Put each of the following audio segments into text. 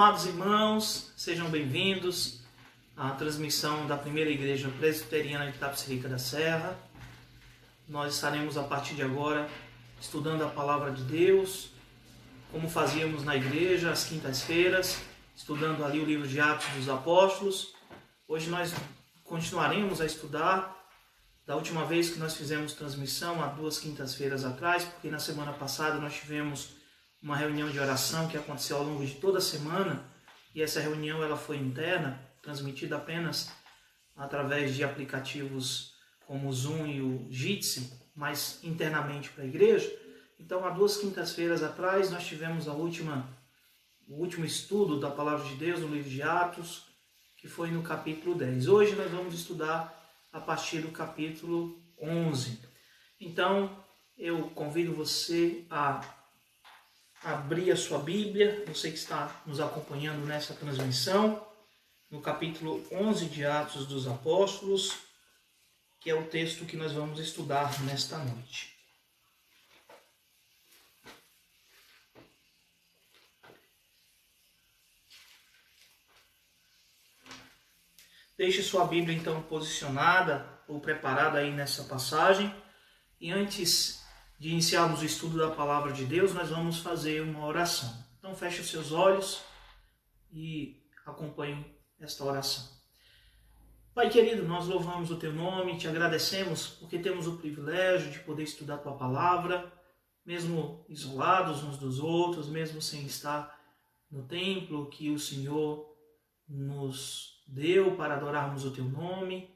amados irmãos, sejam bem-vindos à transmissão da primeira igreja presbiteriana de Itapecerica da Serra. Nós estaremos a partir de agora estudando a palavra de Deus, como fazíamos na igreja às quintas-feiras, estudando ali o livro de Atos dos Apóstolos. Hoje nós continuaremos a estudar da última vez que nós fizemos transmissão, há 2 quintas-feiras atrás, porque na semana passada nós tivemos uma reunião de oração que aconteceu ao longo de toda a semana, e essa reunião ela foi interna, transmitida apenas através de aplicativos como o Zoom e o Jitsi, mas internamente para a igreja. Então, há 2 quintas-feiras atrás, nós tivemos o último estudo da Palavra de Deus no livro de Atos, que foi no capítulo 10. Hoje nós vamos estudar a partir do capítulo 11. Então, eu convido você a abrir a sua Bíblia, você que está nos acompanhando nessa transmissão, no capítulo 11 de Atos dos Apóstolos, que é o texto que nós vamos estudar nesta noite. Deixe sua Bíblia então posicionada ou preparada aí nessa passagem. E antes de iniciarmos o estudo da Palavra de Deus, nós vamos fazer uma oração. Então feche os seus olhos e acompanhe esta oração. Pai querido, nós louvamos o Teu nome, te agradecemos porque temos o privilégio de poder estudar a Tua Palavra, mesmo isolados uns dos outros, mesmo sem estar no templo que o Senhor nos deu para adorarmos o Teu nome.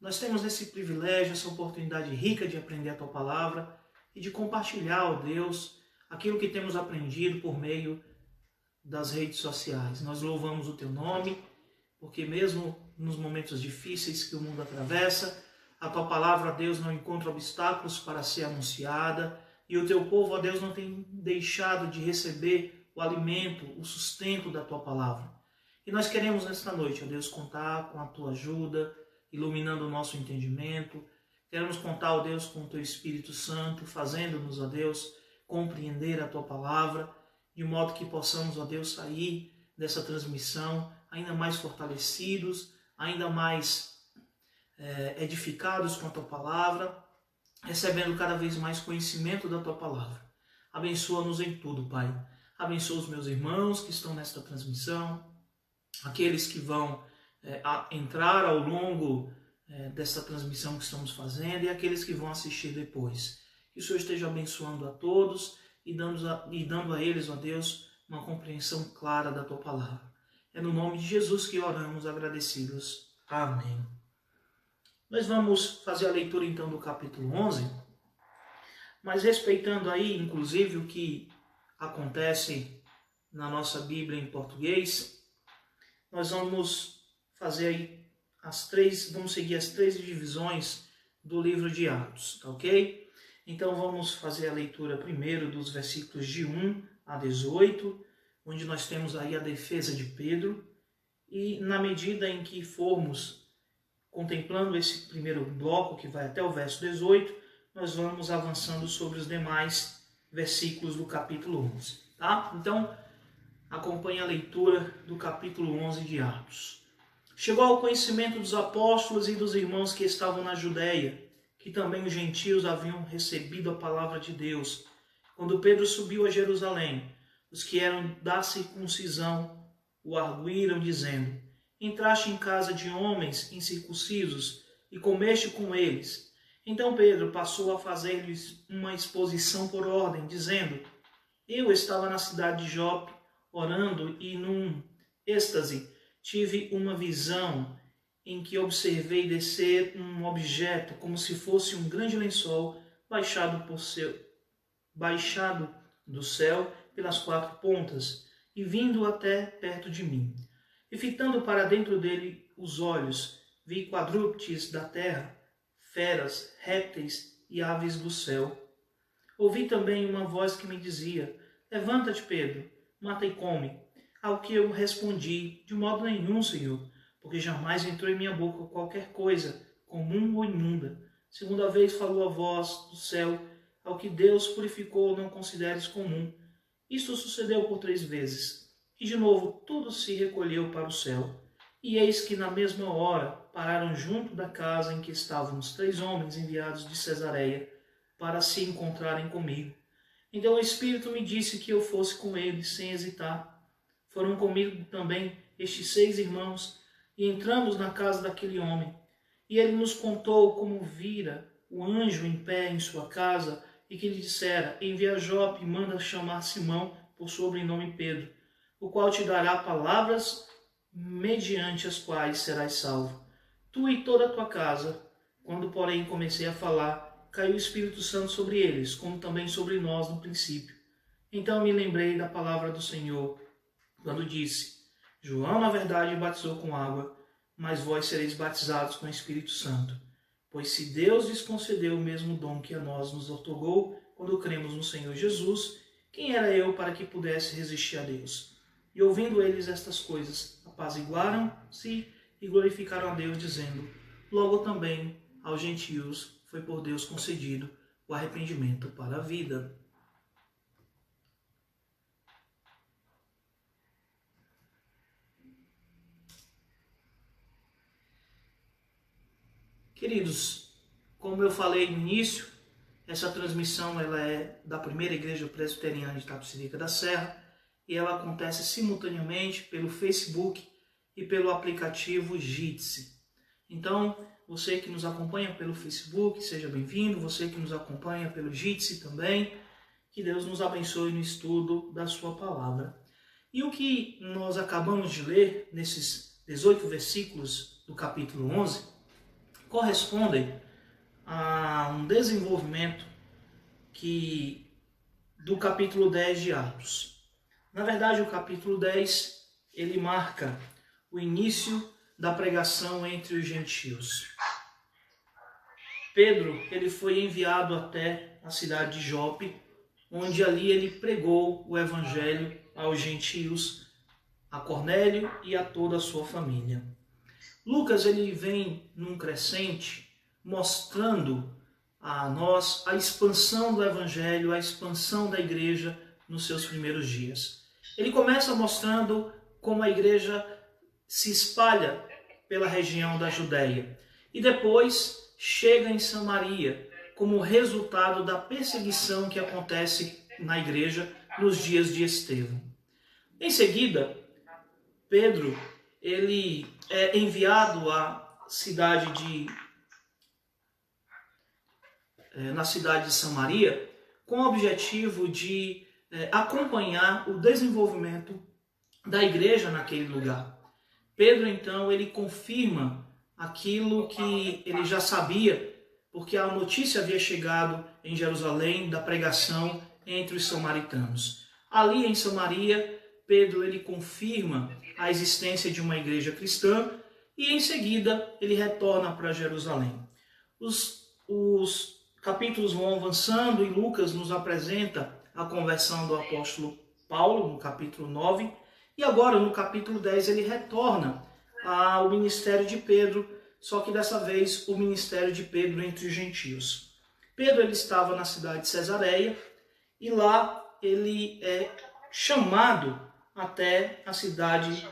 Nós temos esse privilégio, essa oportunidade rica de aprender a Tua Palavra e de compartilhar, ó Deus, aquilo que temos aprendido por meio das redes sociais. Nós louvamos o Teu nome, porque mesmo nos momentos difíceis que o mundo atravessa, a Tua Palavra, ó Deus, não encontra obstáculos para ser anunciada, e o Teu povo, ó Deus, não tem deixado de receber o alimento, o sustento da Tua Palavra. E nós queremos nesta noite, ó Deus, contar com a Tua ajuda, iluminando o nosso entendimento. Queremos contar, ó Deus, com o Teu Espírito Santo, fazendo-nos, ó Deus, compreender a Tua Palavra, de modo que possamos, ó Deus, sair dessa transmissão ainda mais fortalecidos, ainda mais edificados com a Tua Palavra, recebendo cada vez mais conhecimento da Tua Palavra. Abençoa-nos em tudo, Pai. Abençoa os meus irmãos que estão nesta transmissão, aqueles que vão entrar ao longo dessa transmissão que estamos fazendo e aqueles que vão assistir depois. Que o Senhor esteja abençoando a todos e dando a eles, ó Deus, uma compreensão clara da Tua Palavra. É no nome de Jesus que oramos agradecidos. Amém. Nós vamos fazer a leitura então do capítulo 11, mas respeitando aí, inclusive, o que acontece na nossa Bíblia em português, nós vamos fazer aí vamos seguir as 3 divisões do livro de Atos, tá ok? Então vamos fazer a leitura primeiro dos versículos de 1 a 18, onde nós temos aí a defesa de Pedro, e na medida em que formos contemplando esse primeiro bloco, que vai até o verso 18, nós vamos avançando sobre os demais versículos do capítulo 11, tá? Então, acompanhe a leitura do capítulo 11 de Atos. Chegou ao conhecimento dos apóstolos e dos irmãos que estavam na Judéia, que também os gentios haviam recebido a palavra de Deus. Quando Pedro subiu a Jerusalém, os que eram da circuncisão o arguíram, dizendo: entraste em casa de homens incircuncisos e comeste com eles. Então Pedro passou a fazer-lhes uma exposição por ordem, dizendo: eu estava na cidade de Jope, orando, e num êxtase tive uma visão em que observei descer um objeto como se fosse um grande lençol baixado do céu pelas 4 pontas e vindo até perto de mim. E fitando para dentro dele os olhos, vi quadrúpedes da terra, feras, répteis e aves do céu. Ouvi também uma voz que me dizia: levanta-te, Pedro, mata e come. Ao que eu respondi: de modo nenhum, Senhor, porque jamais entrou em minha boca qualquer coisa comum ou imunda. Segunda vez falou a voz do céu: ao que Deus purificou não consideres comum. Isto sucedeu por 3 vezes. E de novo tudo se recolheu para o céu. E eis que na mesma hora pararam junto da casa em que estavam os 3 homens enviados de Cesareia para se encontrarem comigo. Então o Espírito me disse que eu fosse com eles sem hesitar. Foram comigo também estes 6 irmãos e entramos na casa daquele homem. E ele nos contou como vira o anjo em pé em sua casa e que lhe dissera: envia a Jope e manda chamar Simão, por sobrenome Pedro, o qual te dará palavras mediante as quais serás salvo, tu e toda a tua casa. Quando, porém, comecei a falar, caiu o Espírito Santo sobre eles, como também sobre nós no princípio. Então me lembrei da palavra do Senhor, quando disse: João, na verdade, batizou com água, mas vós sereis batizados com o Espírito Santo. Pois se Deus lhes concedeu o mesmo dom que a nós nos otorgou, quando cremos no Senhor Jesus, quem era eu para que pudesse resistir a Deus? E ouvindo eles estas coisas, apaziguaram-se e glorificaram a Deus, dizendo: logo também aos gentios foi por Deus concedido o arrependimento para a vida. Queridos, como eu falei no início, essa transmissão ela é da primeira igreja presbiteriana de Itapecerica da Serra e ela acontece simultaneamente pelo Facebook e pelo aplicativo Jitsi. Então, você que nos acompanha pelo Facebook, seja bem-vindo. Você que nos acompanha pelo Jitsi também, que Deus nos abençoe no estudo da sua palavra. E o que nós acabamos de ler nesses 18 versículos do capítulo 11 correspondem a um desenvolvimento do capítulo 10 de Atos. Na verdade, o capítulo 10 ele marca o início da pregação entre os gentios. Pedro ele foi enviado até a cidade de Jope, onde ali ele pregou o evangelho aos gentios, a Cornélio e a toda a sua família. Lucas ele vem num crescente mostrando a nós a expansão do evangelho, a expansão da igreja nos seus primeiros dias. Ele começa mostrando como a igreja se espalha pela região da Judéia e depois chega em Samaria como resultado da perseguição que acontece na igreja nos dias de Estevão. Em seguida, Pedro ele é enviado na cidade de Samaria com o objetivo de acompanhar o desenvolvimento da igreja naquele lugar. Pedro, então, ele confirma aquilo que ele já sabia, porque a notícia havia chegado em Jerusalém da pregação entre os samaritanos. Ali em Samaria, Pedro ele confirma a existência de uma igreja cristã e em seguida ele retorna para Jerusalém. Os capítulos vão avançando e Lucas nos apresenta a conversão do apóstolo Paulo no capítulo 9 e agora no capítulo 10 ele retorna ao ministério de Pedro, só que dessa vez o ministério de Pedro entre os gentios. Pedro ele estava na cidade de Cesareia e lá ele é chamado até a cidade,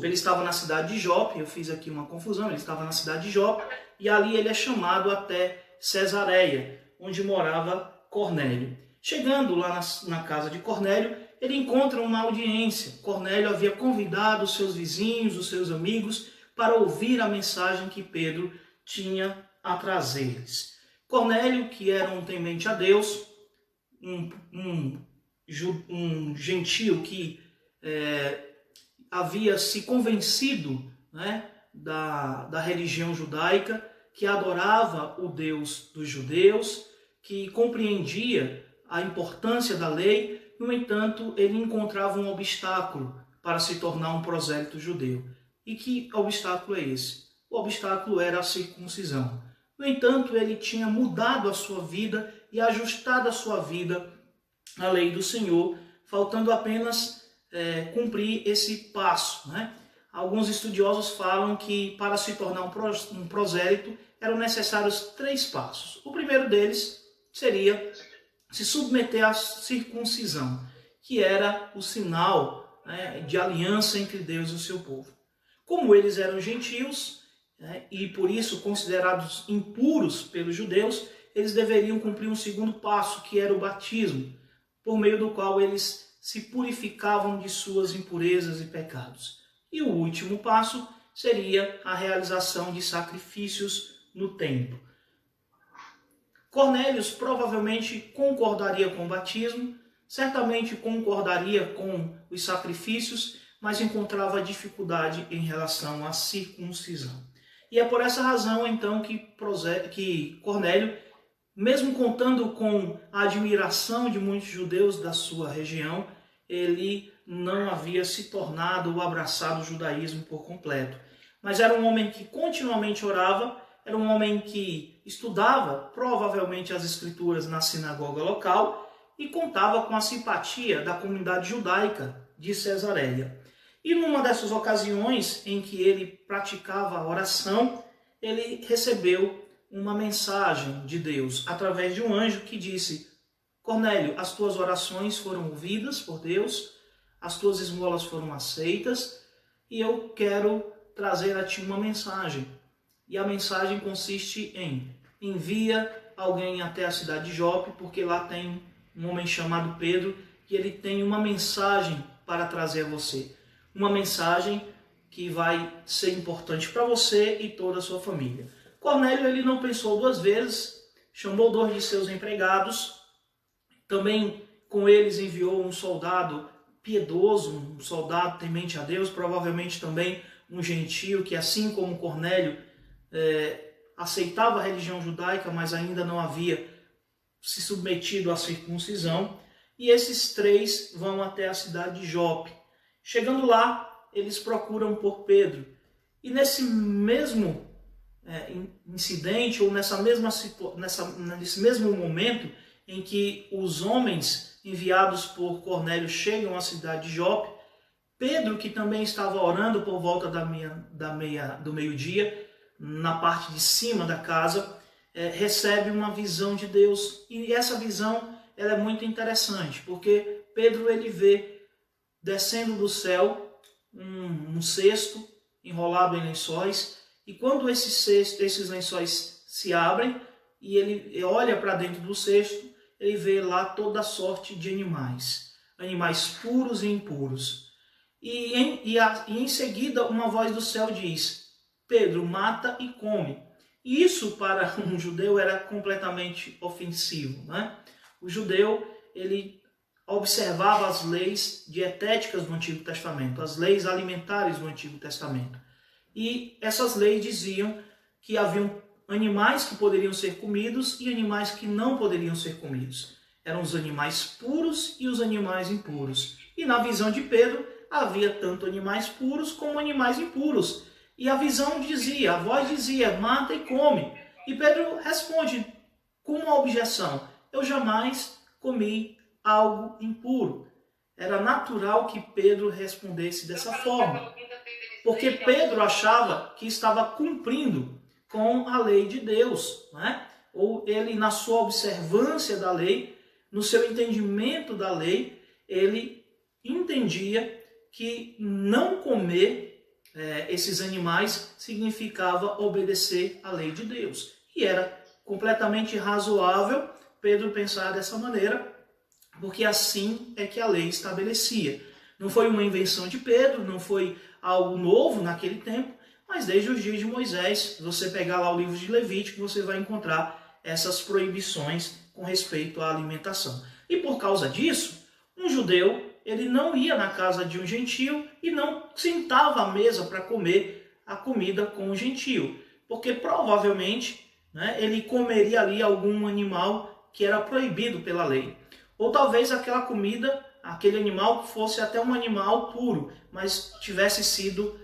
ele estava na cidade de Jope, eu fiz aqui uma confusão, ele estava na cidade de Jope, e ali ele é chamado até Cesareia, onde morava Cornélio. Chegando lá na casa de Cornélio, ele encontra uma audiência. Cornélio havia convidado os seus vizinhos, os seus amigos, para ouvir a mensagem que Pedro tinha a trazer-lhes. Cornélio, que era um temente a Deus, um gentio que havia se convencido, né, da religião judaica, que adorava o Deus dos judeus, que compreendia a importância da lei. No entanto, ele encontrava um obstáculo para se tornar um prosélito judeu. E que obstáculo é esse? O obstáculo era a circuncisão. No entanto, ele tinha mudado a sua vida e ajustado a sua vida à lei do Senhor, faltando apenas cumprir esse passo, né? Alguns estudiosos falam que para se tornar um prosélito eram necessários 3 passos. O primeiro deles seria se submeter à circuncisão, que era o sinal de aliança entre Deus e o seu povo. Como eles eram gentios, e por isso considerados impuros pelos judeus, eles deveriam cumprir um segundo passo, que era o batismo, por meio do qual eles se purificavam de suas impurezas e pecados. E o último passo seria a realização de sacrifícios no templo. Cornélios provavelmente concordaria com o batismo, certamente concordaria com os sacrifícios, mas encontrava dificuldade em relação à circuncisão. E é por essa razão, então, que Cornélio, mesmo contando com a admiração de muitos judeus da sua região, ele não havia se tornado ou abraçado o judaísmo por completo. Mas era um homem que continuamente orava, era um homem que estudava provavelmente as escrituras na sinagoga local e contava com a simpatia da comunidade judaica de Cesareia. E numa dessas ocasiões em que ele praticava a oração, ele recebeu uma mensagem de Deus através de um anjo que disse: Cornélio, as tuas orações foram ouvidas por Deus, as tuas esmolas foram aceitas e eu quero trazer a ti uma mensagem. E a mensagem consiste em: envia alguém até a cidade de Jope, porque lá tem um homem chamado Pedro e ele tem uma mensagem para trazer a você. Uma mensagem que vai ser importante para você e toda a sua família. Cornélio, ele não pensou duas vezes, chamou 2 de seus empregados, também com eles enviou um soldado piedoso, um soldado temente a Deus, provavelmente também um gentio que, assim como Cornélio, aceitava a religião judaica, mas ainda não havia se submetido à circuncisão. E esses 3 vão até a cidade de Jope. Chegando lá, eles procuram por Pedro. E nesse mesmo incidente, ou nesse mesmo momento em que os homens enviados por Cornélio chegam à cidade de Jope, Pedro, que também estava orando por volta do meio-dia, na parte de cima da casa, recebe uma visão de Deus. E essa visão ela é muito interessante, porque Pedro ele vê descendo do céu um cesto enrolado em lençóis, e quando esses lençóis se abrem e ele olha para dentro do cesto, ele vê lá toda sorte de animais puros e impuros. E em seguida uma voz do céu diz: Pedro, mata e come. E isso para um judeu era completamente ofensivo, né? O judeu ele observava as leis dietéticas do Antigo Testamento, as leis alimentares do Antigo Testamento. E essas leis diziam que haviam animais que poderiam ser comidos e animais que não poderiam ser comidos. Eram os animais puros e os animais impuros. E na visão de Pedro, havia tanto animais puros como animais impuros. E a visão dizia, a voz dizia: mata e come. E Pedro responde com uma objeção: eu jamais comi algo impuro. Era natural que Pedro respondesse dessa forma, porque Pedro achava que estava cumprindo com a lei de Deus, né? Ou ele, na sua observância da lei, no seu entendimento da lei, ele entendia que não comer esses animais significava obedecer à lei de Deus. E era completamente razoável Pedro pensar dessa maneira, porque assim é que a lei estabelecia. Não foi uma invenção de Pedro, não foi algo novo naquele tempo, mas desde os dias de Moisés, se você pegar lá o livro de Levítico, você vai encontrar essas proibições com respeito à alimentação. E por causa disso, um judeu ele não ia na casa de um gentio e não sentava à mesa para comer a comida com o gentio, porque provavelmente, né, ele comeria ali algum animal que era proibido pela lei. Ou talvez aquela comida, aquele animal fosse até um animal puro, mas tivesse sido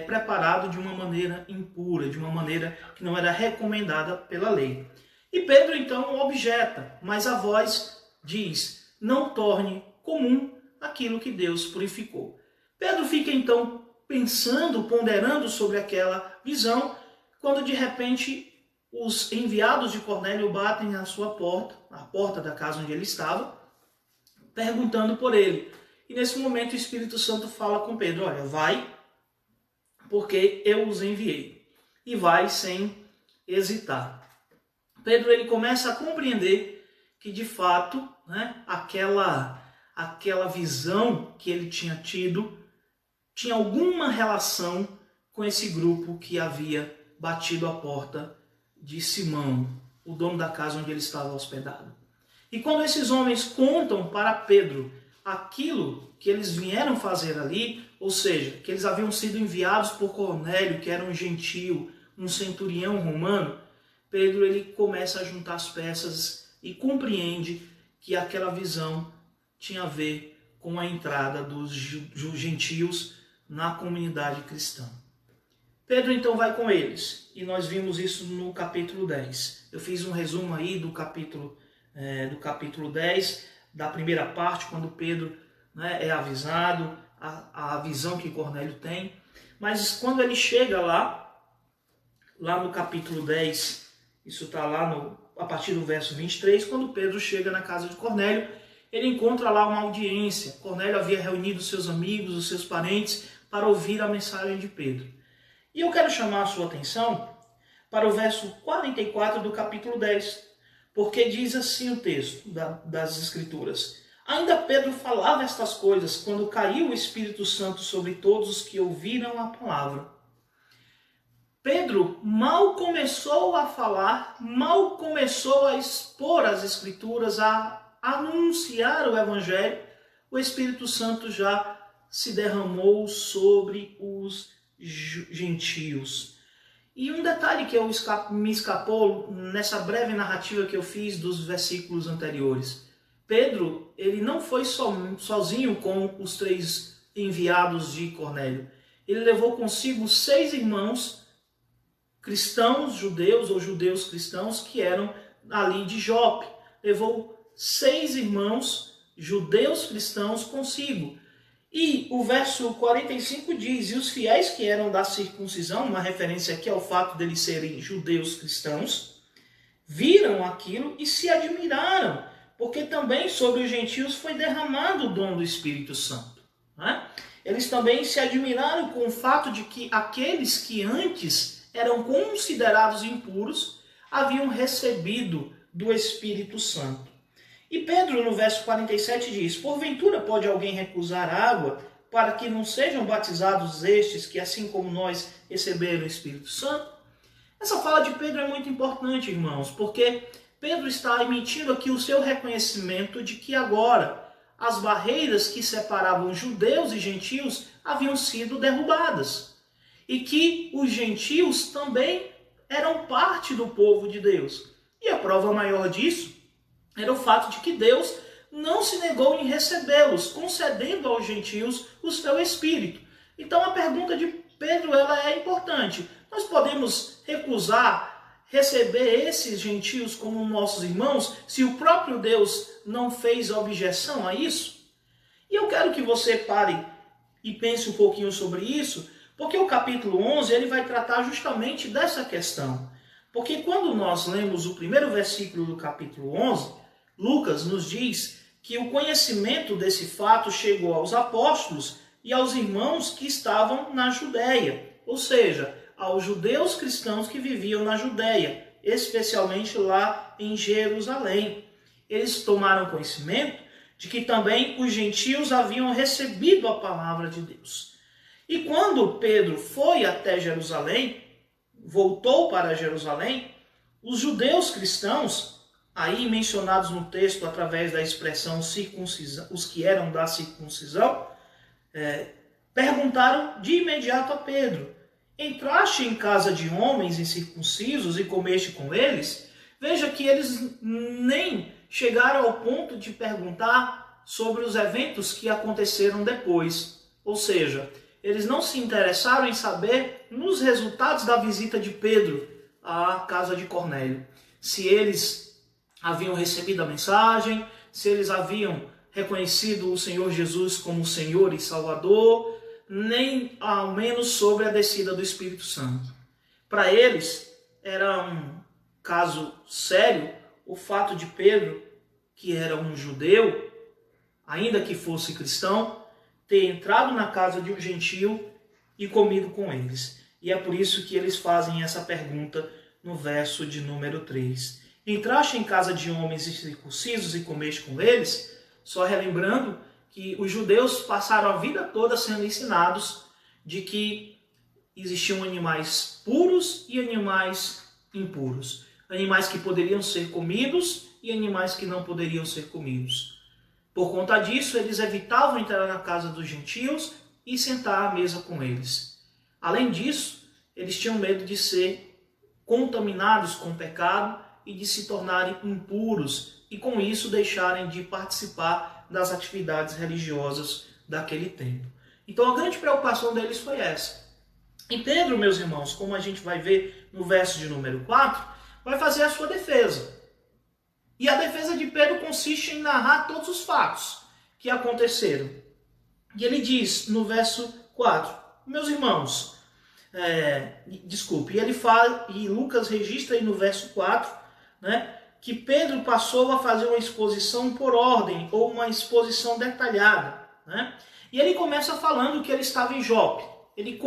preparado de uma maneira impura, de uma maneira que não era recomendada pela lei. E Pedro então objeta, mas a voz diz: não torne comum aquilo que Deus purificou. Pedro fica então pensando, ponderando sobre aquela visão, quando de repente os enviados de Cornélio batem à sua porta, a porta da casa onde ele estava, perguntando por ele. E nesse momento o Espírito Santo fala com Pedro, olha, vai, porque eu os enviei. E vai sem hesitar. Pedro ele começa a compreender que de fato, né, aquela visão que ele tinha tido tinha alguma relação com esse grupo que havia batido a porta de Simão, o dono da casa onde ele estava hospedado. E quando esses homens contam para Pedro aquilo que eles vieram fazer ali, ou seja, que eles haviam sido enviados por Cornélio, que era um gentio, um centurião romano, Pedro ele começa a juntar as peças e compreende que aquela visão tinha a ver com a entrada dos gentios na comunidade cristã. Pedro então vai com eles, e nós vimos isso no capítulo 10. Eu fiz um resumo aí do capítulo 10, da primeira parte, quando Pedro, né, é avisado, a visão que Cornélio tem. Mas quando ele chega lá no capítulo 10, isso está lá a partir do verso 23, quando Pedro chega na casa de Cornélio, ele encontra lá uma audiência. Cornélio havia reunido seus amigos, os seus parentes, para ouvir a mensagem de Pedro. E eu quero chamar a sua atenção para o verso 44 do capítulo 10, porque diz assim o texto das Escrituras. Ainda Pedro falava estas coisas quando caiu o Espírito Santo sobre todos os que ouviram a palavra. Pedro mal começou a falar, mal começou a expor as Escrituras, a anunciar o Evangelho, o Espírito Santo já se derramou sobre os gentios. E um detalhe que me escapou nessa breve narrativa que eu fiz dos versículos anteriores. Pedro, ele não foi sozinho com os 3 enviados de Cornélio. Ele levou consigo 6 irmãos cristãos, judeus ou judeus cristãos que eram ali de Jope. Levou 6 irmãos judeus cristãos consigo. E o verso 45 diz, e os fiéis que eram da circuncisão, uma referência aqui ao fato deles serem judeus cristãos, viram aquilo e se admiraram, porque também sobre os gentios foi derramado o dom do Espírito Santo. Né? Eles também se admiraram com o fato de que aqueles que antes eram considerados impuros haviam recebido do Espírito Santo. E Pedro, no verso 47, diz, porventura pode alguém recusar água para que não sejam batizados estes que, assim como nós, receberam o Espírito Santo? Essa fala de Pedro é muito importante, irmãos, porque Pedro está emitindo aqui o seu reconhecimento de que agora as barreiras que separavam judeus e gentios haviam sido derrubadas. E que os gentios também eram parte do povo de Deus. E a prova maior disso era o fato de que Deus não se negou em recebê-los, concedendo aos gentios o seu Espírito. Então a pergunta de Pedro ela é importante. Nós podemos recusar receber esses gentios como nossos irmãos se o próprio Deus não fez objeção a isso? E eu quero que você pare e pense um pouquinho sobre isso, porque o capítulo 11 ele vai tratar justamente dessa questão. Porque quando nós lemos o primeiro versículo do capítulo 11, Lucas nos diz que o conhecimento desse fato chegou aos apóstolos e aos irmãos que estavam na Judéia, ou seja, aos judeus cristãos que viviam na Judéia, especialmente lá em Jerusalém. Eles tomaram conhecimento de que também os gentios haviam recebido a palavra de Deus. E quando Pedro foi até Jerusalém, voltou para Jerusalém, os judeus cristãos, aí mencionados no texto através da expressão circuncisão, os que eram da circuncisão, perguntaram de imediato a Pedro, entraste em casa de homens incircuncisos e comeste com eles? Veja que eles nem chegaram ao ponto de perguntar sobre os eventos que aconteceram depois. Ou seja, eles não se interessaram em saber nos resultados da visita de Pedro à casa de Cornélio. Se eles haviam recebido a mensagem, se eles haviam reconhecido o Senhor Jesus como Senhor e Salvador, nem ao menos sobre a descida do Espírito Santo. Para eles, era um caso sério o fato de Pedro, que era um judeu, ainda que fosse cristão, ter entrado na casa de um gentio e comido com eles. E é por isso que eles fazem essa pergunta no verso de número 3. Entraste em casa de homens circuncisos e comeste com eles? Só relembrando que os judeus passaram a vida toda sendo ensinados de que existiam animais puros e animais impuros. Animais que poderiam ser comidos e animais que não poderiam ser comidos. Por conta disso, eles evitavam entrar na casa dos gentios e sentar à mesa com eles. Além disso, eles tinham medo de ser contaminados com o pecado e de se tornarem impuros e com isso deixarem de participar das atividades religiosas daquele tempo. Então a grande preocupação deles foi essa. E Pedro, meus irmãos, como a gente vai ver no verso de número 4, vai fazer a sua defesa. E a defesa de Pedro consiste em narrar todos os fatos que aconteceram. E ele diz no verso 4, meus irmãos, e ele fala, e Lucas registra aí no verso 4, né, que Pedro passou a fazer uma exposição por ordem, ou uma exposição detalhada. Né? E ele começa falando que ele estava em Jope. Ele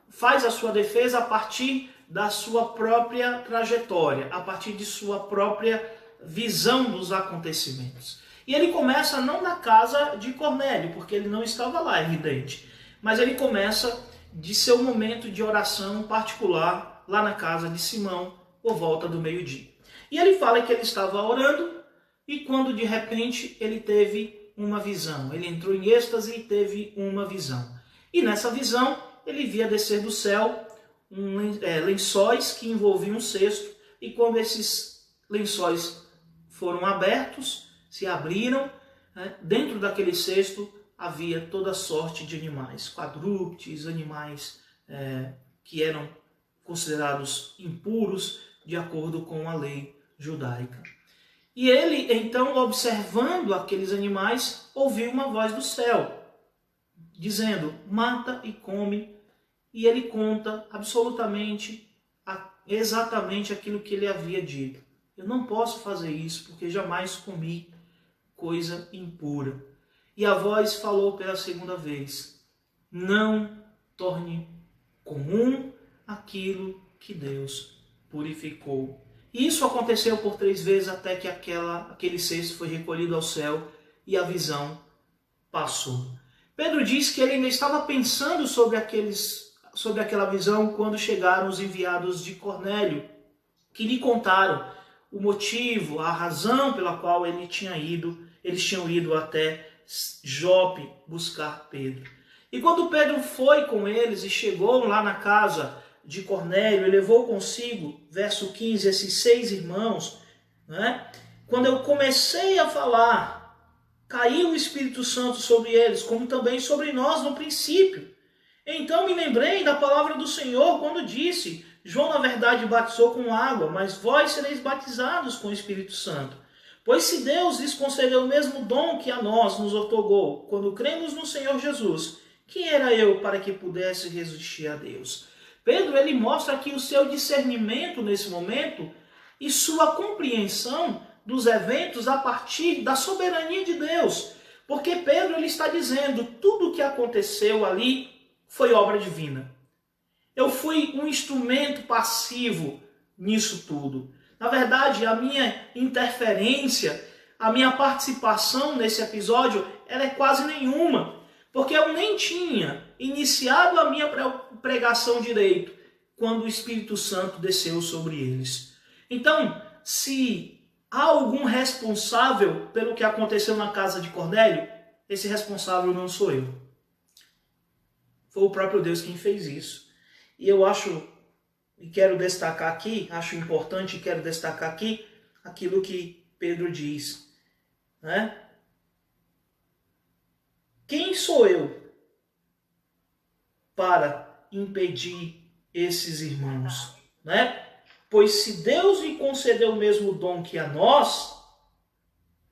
faz a sua defesa a partir da sua própria trajetória, a partir de sua própria visão dos acontecimentos. E ele começa não na casa de Cornélio, porque ele não estava lá, é evidente, mas ele começa de seu momento de oração particular lá na casa de Simão, por volta do meio-dia. E ele fala que ele estava orando e quando de repente ele teve uma visão. Ele entrou em êxtase e teve uma visão. E nessa visão ele via descer do céu lençóis que envolviam um cesto, e quando esses lençóis foram abertos, se abriram, dentro daquele cesto havia toda sorte de animais, quadrúpedes, animais que eram considerados impuros de acordo com a lei judaica. E ele, então, observando aqueles animais, ouviu uma voz do céu, dizendo, mata e come. E ele conta exatamente aquilo que ele havia dito. Eu não posso fazer isso, porque jamais comi coisa impura. E a voz falou pela segunda vez, não torne comum aquilo que Deus purificou. E isso aconteceu por 3 vezes até que aquele cesto foi recolhido ao céu e a visão passou. Pedro diz que ele ainda estava pensando sobre aquela visão quando chegaram os enviados de Cornélio, que lhe contaram o motivo, a razão pela qual eles tinham ido até Jope buscar Pedro. E quando Pedro foi com eles e chegou lá na casa de Cornélio e levou consigo, verso 15, esses 6 irmãos, né? Quando eu comecei a falar, caiu o Espírito Santo sobre eles, como também sobre nós no princípio. Então me lembrei da palavra do Senhor quando disse, João na verdade batizou com água, mas vós sereis batizados com o Espírito Santo. Pois se Deus lhes concedeu o mesmo dom que a nós nos outorgou, quando cremos no Senhor Jesus, quem era eu para que pudesse resistir a Deus? Pedro, ele mostra aqui o seu discernimento nesse momento e sua compreensão dos eventos a partir da soberania de Deus. Porque Pedro, ele está dizendo, tudo o que aconteceu ali foi obra divina. Eu fui um instrumento passivo nisso tudo. Na verdade, a minha interferência, a minha participação nesse episódio, ela é quase nenhuma. Porque eu nem tinha iniciado a minha pregação direito quando o Espírito Santo desceu sobre eles. Então, se há algum responsável pelo que aconteceu na casa de Cornélio, esse responsável não sou eu. Foi o próprio Deus quem fez isso. E eu acho, e quero destacar aqui, acho importante e quero destacar aqui, aquilo que Pedro diz, né? Quem sou eu para impedir esses irmãos, né? Pois se Deus lhe concedeu o mesmo dom que a nós,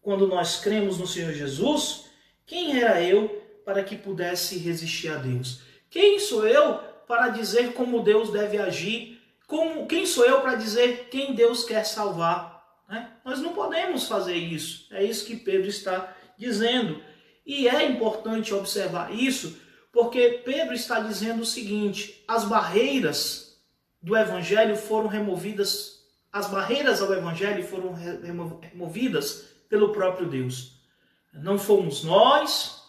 quando nós cremos no Senhor Jesus, quem era eu para que pudesse resistir a Deus? Quem sou eu para dizer como Deus deve agir? Quem sou eu para dizer quem Deus quer salvar? Né? Nós não podemos fazer isso. É isso que Pedro está dizendo. E é importante observar isso, porque Pedro está dizendo o seguinte: as barreiras do evangelho foram removidas, as barreiras ao evangelho foram removidas pelo próprio Deus. Não fomos nós,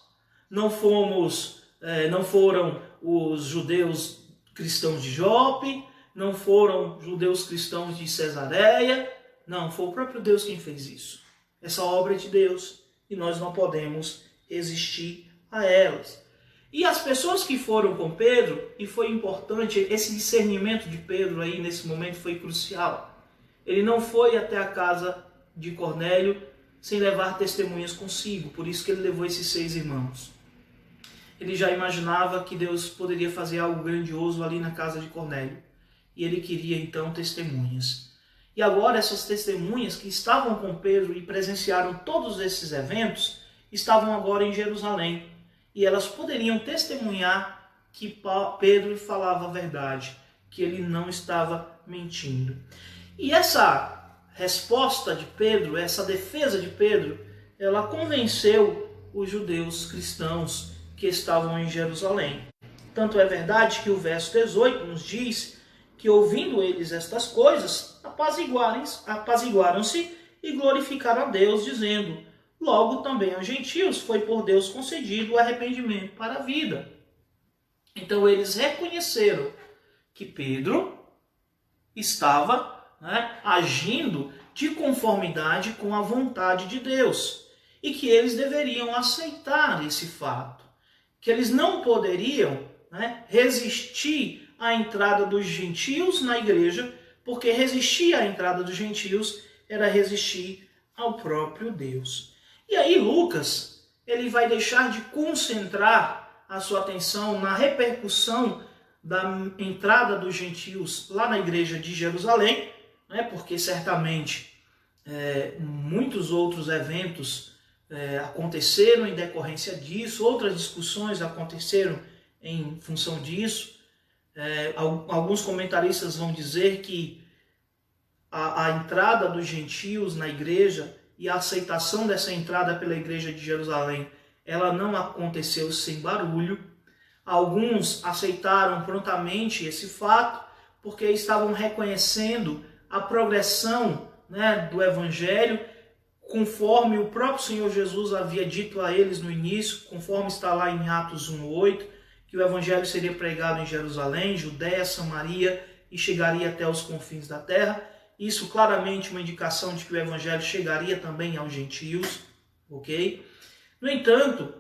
não foram os judeus cristãos de Jope, não foram judeus cristãos de Cesareia, não, foi o próprio Deus quem fez isso. Essa obra é de Deus e nós não podemos resistir a elas. E as pessoas que foram com Pedro, e foi importante, esse discernimento de Pedro aí nesse momento foi crucial. Ele não foi até a casa de Cornélio sem levar testemunhas consigo, por isso que ele levou esses 6 irmãos. Ele já imaginava que Deus poderia fazer algo grandioso ali na casa de Cornélio. E ele queria então testemunhas. E agora essas testemunhas que estavam com Pedro e presenciaram todos esses eventos, estavam agora em Jerusalém. E elas poderiam testemunhar que Pedro falava a verdade, que ele não estava mentindo. E essa resposta de Pedro, essa defesa de Pedro, ela convenceu os judeus cristãos que estavam em Jerusalém. Tanto é verdade que o verso 18 nos diz que, ouvindo eles estas coisas, apaziguaram-se e glorificaram a Deus, dizendo: logo também aos gentios foi por Deus concedido o arrependimento para a vida. Então eles reconheceram que Pedro estava agindo de conformidade com a vontade de Deus e que eles deveriam aceitar esse fato, que eles não poderiam resistir à entrada dos gentios na igreja, porque resistir à entrada dos gentios era resistir ao próprio Deus. E aí Lucas, ele vai deixar de concentrar a sua atenção na repercussão da entrada dos gentios lá na igreja de Jerusalém, porque certamente muitos outros eventos aconteceram em decorrência disso, outras discussões aconteceram em função disso. Alguns comentaristas vão dizer que a entrada dos gentios na igreja e a aceitação dessa entrada pela igreja de Jerusalém, ela não aconteceu sem barulho. Alguns aceitaram prontamente esse fato porque estavam reconhecendo a progressão do evangelho, conforme o próprio Senhor Jesus havia dito a eles no início, conforme está lá em Atos 1:8, que o evangelho seria pregado em Jerusalém, Judéia, Samaria e chegaria até os confins da terra. Isso claramente uma indicação de que o evangelho chegaria também aos gentios, ok? No entanto,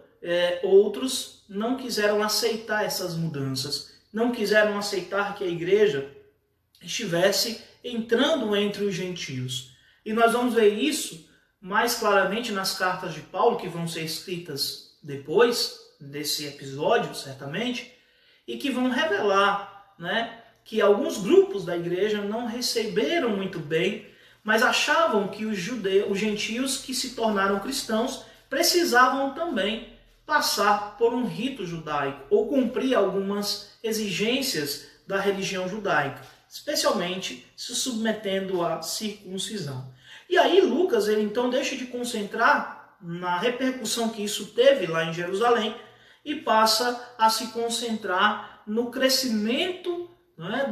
outros não quiseram aceitar essas mudanças, não quiseram aceitar que a igreja estivesse entrando entre os gentios. E nós vamos ver isso mais claramente nas cartas de Paulo, que vão ser escritas depois desse episódio, certamente, e que vão revelar, que alguns grupos da igreja não receberam muito bem, mas achavam que os gentios que se tornaram cristãos precisavam também passar por um rito judaico ou cumprir algumas exigências da religião judaica, especialmente se submetendo à circuncisão. E aí Lucas, ele então deixa de concentrar na repercussão que isso teve lá em Jerusalém e passa a se concentrar no crescimento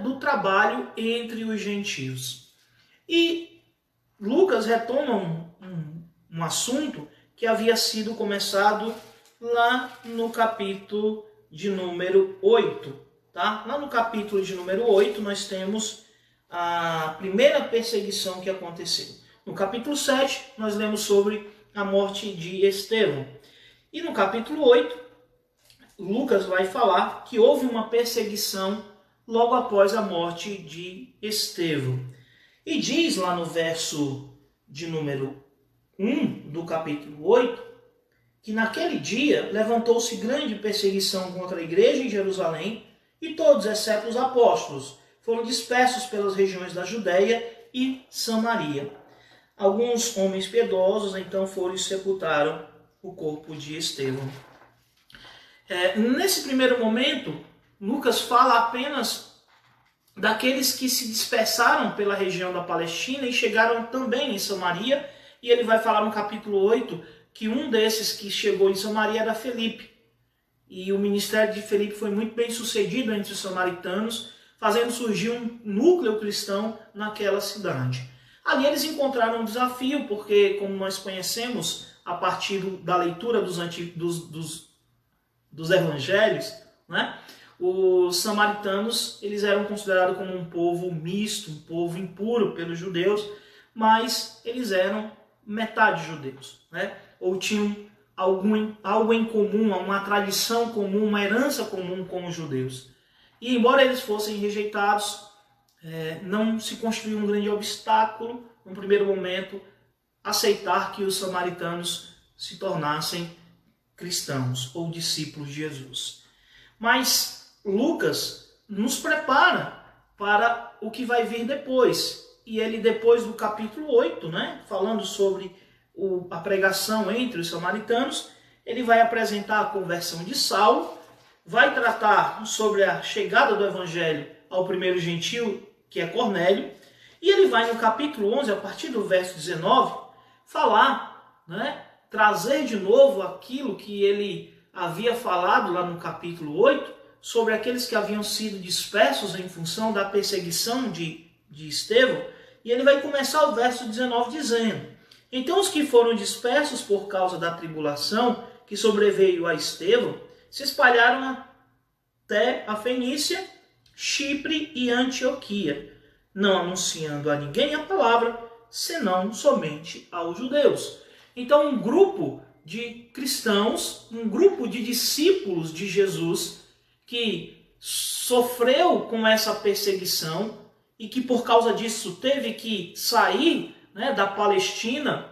do trabalho entre os gentios. E Lucas retoma um assunto que havia sido começado lá no capítulo de número 8. Tá? Lá no capítulo de número 8 nós temos a primeira perseguição que aconteceu. No capítulo 7 nós lemos sobre a morte de Estevão. E no capítulo 8, Lucas vai falar que houve uma perseguição logo após a morte de Estevão. E diz lá no verso de número 1 do capítulo 8, que naquele dia levantou-se grande perseguição contra a igreja em Jerusalém, e todos, exceto os apóstolos, foram dispersos pelas regiões da Judéia e Samaria. Alguns homens piedosos então foram e sepultaram o corpo de Estevão. Nesse primeiro momento, Lucas fala apenas daqueles que se dispersaram pela região da Palestina e chegaram também em Samaria, e ele vai falar no capítulo 8 que um desses que chegou em Samaria era Felipe. E o ministério de Felipe foi muito bem sucedido entre os samaritanos, fazendo surgir um núcleo cristão naquela cidade. Ali eles encontraram um desafio, porque, como nós conhecemos, a partir da leitura dos evangelhos, né, os samaritanos eles eram considerados como um povo misto, um povo impuro pelos judeus, mas eles eram metade judeus, né, ou tinham algo em comum, uma tradição comum, uma herança comum com os judeus. E embora eles fossem rejeitados, não se construiu um grande obstáculo, no primeiro momento, aceitar que os samaritanos se tornassem cristãos ou discípulos de Jesus. Mas Lucas nos prepara para o que vai vir depois. E ele, depois do capítulo 8, né, falando sobre a pregação entre os samaritanos, ele vai apresentar a conversão de Saulo, vai tratar sobre a chegada do evangelho ao primeiro gentio, que é Cornélio, e ele vai no capítulo 11, a partir do verso 19, falar, né, trazer de novo aquilo que ele havia falado lá no capítulo 8, sobre aqueles que haviam sido dispersos em função da perseguição de Estevão, e ele vai começar o verso 19 dizendo: então os que foram dispersos por causa da tribulação que sobreveio a Estevão se espalharam até a Fenícia, Chipre e Antioquia, não anunciando a ninguém a palavra, senão somente aos judeus. Então um grupo de cristãos, um grupo de discípulos de Jesus que sofreu com essa perseguição e que por causa disso teve que sair, né, da Palestina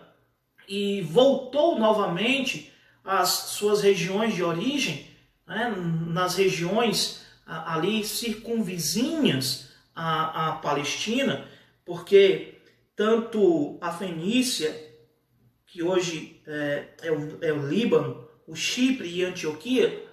e voltou novamente às suas regiões de origem, né, nas regiões ali circunvizinhas à Palestina, porque tanto a Fenícia, que hoje é o Líbano, o Chipre e Antioquia,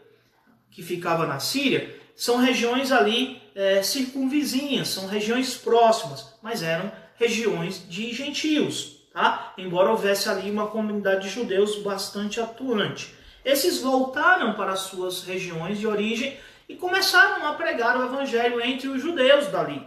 que ficava na Síria, são regiões ali circunvizinhas, são regiões próximas, mas eram regiões de gentios, tá? Embora houvesse ali uma comunidade de judeus bastante atuante. Esses voltaram para as suas regiões de origem e começaram a pregar o evangelho entre os judeus dali,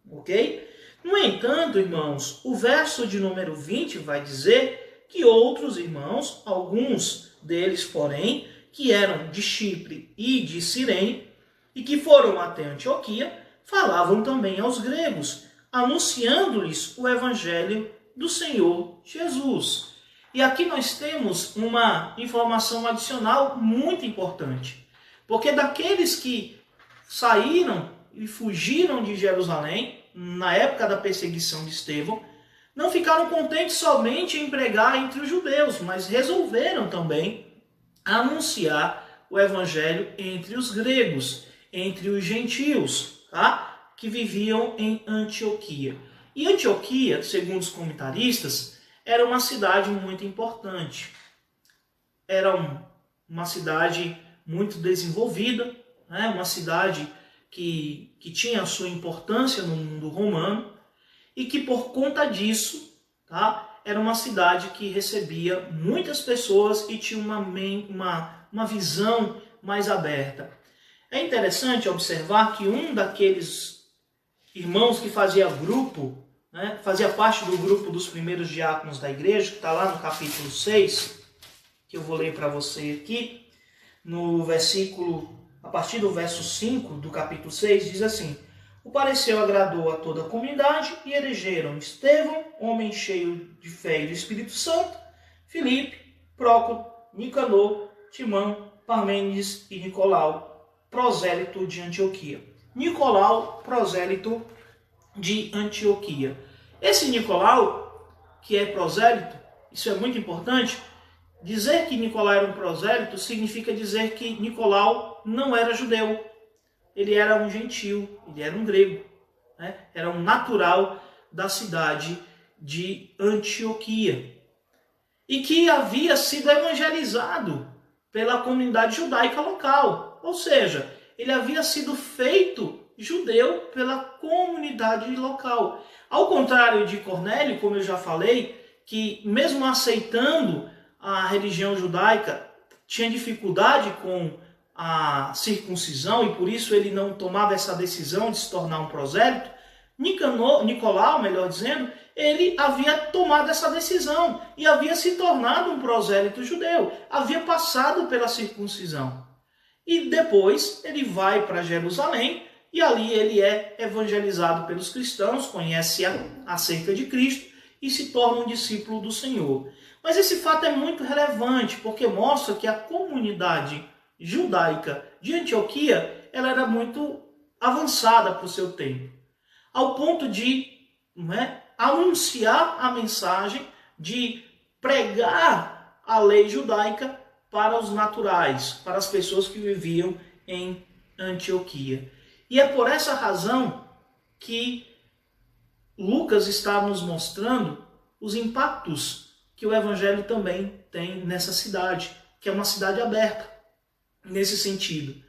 ok? No entanto, irmãos, o verso de número 20 vai dizer que outros irmãos, alguns deles, porém, que eram de Chipre e de Cirene, e que foram até Antioquia, falavam também aos gregos, anunciando-lhes o evangelho do Senhor Jesus. E aqui nós temos uma informação adicional muito importante, porque daqueles que saíram e fugiram de Jerusalém, na época da perseguição de Estevão, não ficaram contentes somente em pregar entre os judeus, mas resolveram também anunciar o evangelho entre os gregos, entre os gentios, tá? Que viviam em Antioquia. E Antioquia, segundo os comentaristas, era uma cidade muito importante. Era uma cidade muito desenvolvida, né? Uma cidade que tinha a sua importância no mundo romano e que, por conta disso, tá? Era uma cidade que recebia muitas pessoas e tinha uma visão mais aberta. É interessante observar que um daqueles irmãos que fazia grupo, né, fazia parte do grupo dos primeiros diáconos da igreja, que está lá no capítulo 6, que eu vou ler para você aqui, no versículo, a partir do verso 5 do capítulo 6, diz assim: o parecer agradou a toda a comunidade e elegeram Estevão, homem cheio de fé e do Espírito Santo, Filipe, Prócoro, Nicanor, Timão, Parmênides e Nicolau, prosélito de Antioquia. Nicolau, prosélito de Antioquia. Esse Nicolau, que é prosélito, isso é muito importante. Dizer que Nicolau era um prosélito significa dizer que Nicolau não era judeu. Ele era um gentio, ele era um grego, né? Era um natural da cidade de Antioquia. E que havia sido evangelizado pela comunidade judaica local. Ou seja, ele havia sido feito judeu pela comunidade local. Ao contrário de Cornélio, como eu já falei, que mesmo aceitando a religião judaica tinha dificuldade com a circuncisão e por isso ele não tomava essa decisão de se tornar um prosélito, Nicolau, melhor dizendo, ele havia tomado essa decisão e havia se tornado um prosélito judeu, havia passado pela circuncisão. E depois ele vai para Jerusalém e ali ele é evangelizado pelos cristãos, conhece acerca de Cristo e se torna um discípulo do Senhor. Mas esse fato é muito relevante porque mostra que a comunidade judaica de Antioquia ela era muito avançada para o seu tempo, ao ponto de anunciar a mensagem, de pregar a lei judaica para os naturais, para as pessoas que viviam em Antioquia. E é por essa razão que Lucas está nos mostrando os impactos que o evangelho também tem nessa cidade, que é uma cidade aberta, nesse sentido.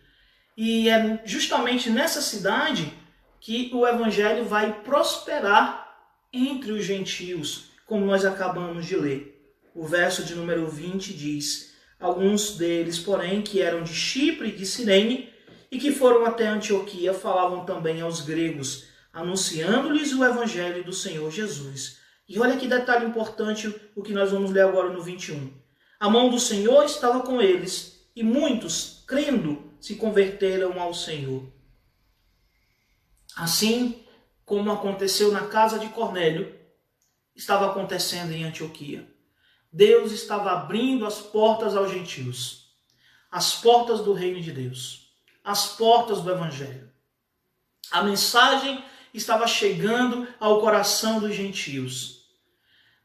E é justamente nessa cidade que o evangelho vai prosperar entre os gentios, como nós acabamos de ler. O verso de número 20 diz: alguns deles, porém, que eram de Chipre e de Cirene, e que foram até Antioquia, falavam também aos gregos, anunciando-lhes o evangelho do Senhor Jesus. E olha que detalhe importante o que nós vamos ler agora no 21. A mão do Senhor estava com eles, e muitos, crendo, se converteram ao Senhor. Assim como aconteceu na casa de Cornélio, estava acontecendo em Antioquia. Deus estava abrindo as portas aos gentios, as portas do reino de Deus, as portas do evangelho. A mensagem estava chegando ao coração dos gentios.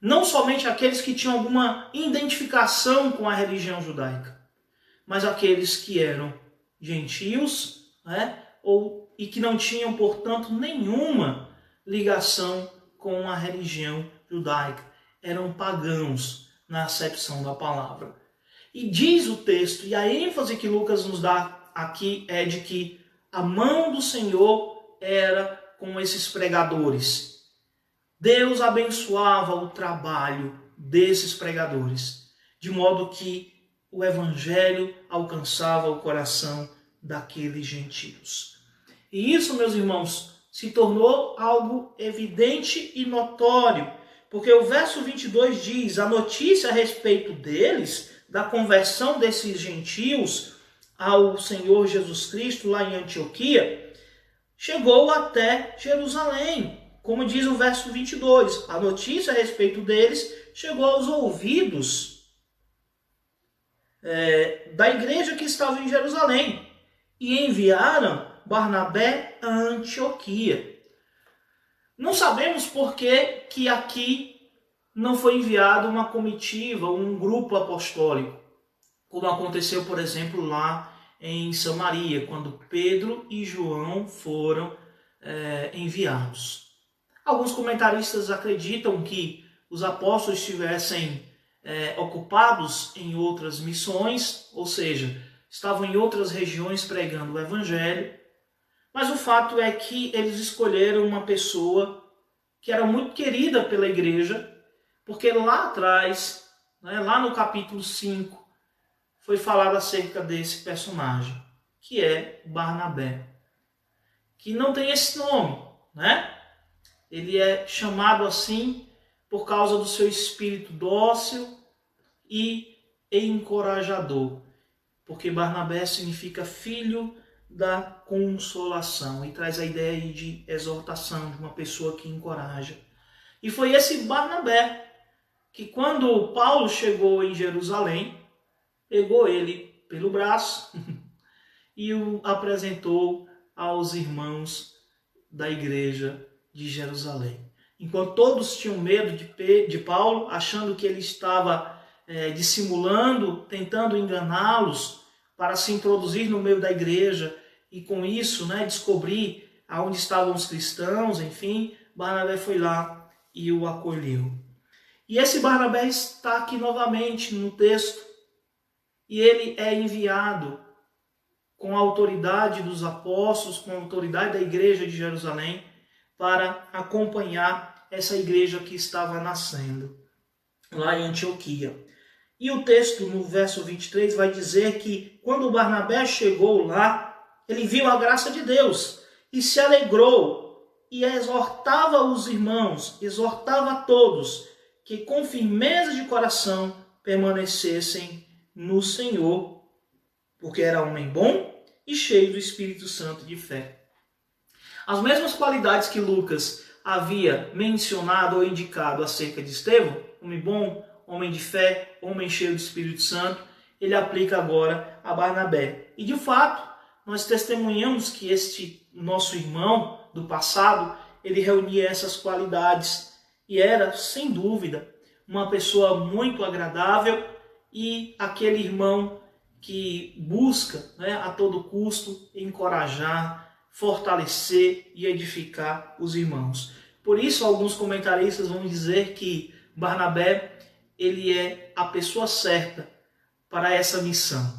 Não somente aqueles que tinham alguma identificação com a religião judaica, mas aqueles que eram gentios, e que não tinham, portanto, nenhuma ligação com a religião judaica. Eram pagãos na acepção da palavra. E diz o texto, e a ênfase que Lucas nos dá aqui é de que a mão do Senhor era com esses pregadores. Deus abençoava o trabalho desses pregadores, de modo que o evangelho alcançava o coração daqueles gentios. E isso, meus irmãos, se tornou algo evidente e notório, porque o verso 22 diz: a notícia a respeito deles, da conversão desses gentios ao Senhor Jesus Cristo lá em Antioquia, chegou até Jerusalém. Como diz o verso 22, a notícia a respeito deles chegou aos ouvidos da igreja que estava em Jerusalém e enviaram Barnabé a Antioquia. Não sabemos por que aqui não foi enviado uma comitiva, um grupo apostólico, como aconteceu, por exemplo, lá em Samaria, quando Pedro e João foram enviados. Alguns comentaristas acreditam que os apóstolos estivessem ocupados em outras missões, ou seja, estavam em outras regiões pregando o evangelho, mas o fato é que eles escolheram uma pessoa que era muito querida pela igreja, porque lá atrás, lá no capítulo 5, foi falado acerca desse personagem, que é Barnabé, que não tem esse nome, Ele é chamado assim por causa do seu espírito dócil e encorajador, porque Barnabé significa filho da consolação e traz a ideia de exortação, de uma pessoa que encoraja. E foi esse Barnabé que, quando Paulo chegou em Jerusalém, pegou ele pelo braço e o apresentou aos irmãos da igreja de Jerusalém. Enquanto todos tinham medo de Paulo, achando que ele estava dissimulando, tentando enganá-los para se introduzir no meio da igreja e com isso descobrir aonde estavam os cristãos, enfim, Barnabé foi lá e o acolheu. E esse Barnabé está aqui novamente no texto, e ele é enviado com a autoridade dos apóstolos, com a autoridade da igreja de Jerusalém, para acompanhar essa igreja que estava nascendo lá em Antioquia. E o texto no verso 23 vai dizer que quando Barnabé chegou lá, ele viu a graça de Deus e se alegrou e exortava os irmãos, exortava a todos que com firmeza de coração permanecessem no Senhor, porque era homem bom e cheio do Espírito Santo de fé. As mesmas qualidades que Lucas havia mencionado ou indicado acerca de Estevão, homem bom, homem de fé, homem cheio do Espírito Santo, ele aplica agora a Barnabé. E de fato, nós testemunhamos que este nosso irmão do passado, ele reunia essas qualidades e era, sem dúvida, uma pessoa muito agradável e aquele irmão que busca, a todo custo encorajar, fortalecer e edificar os irmãos. Por isso, alguns comentaristas vão dizer que Barnabé ele é a pessoa certa para essa missão,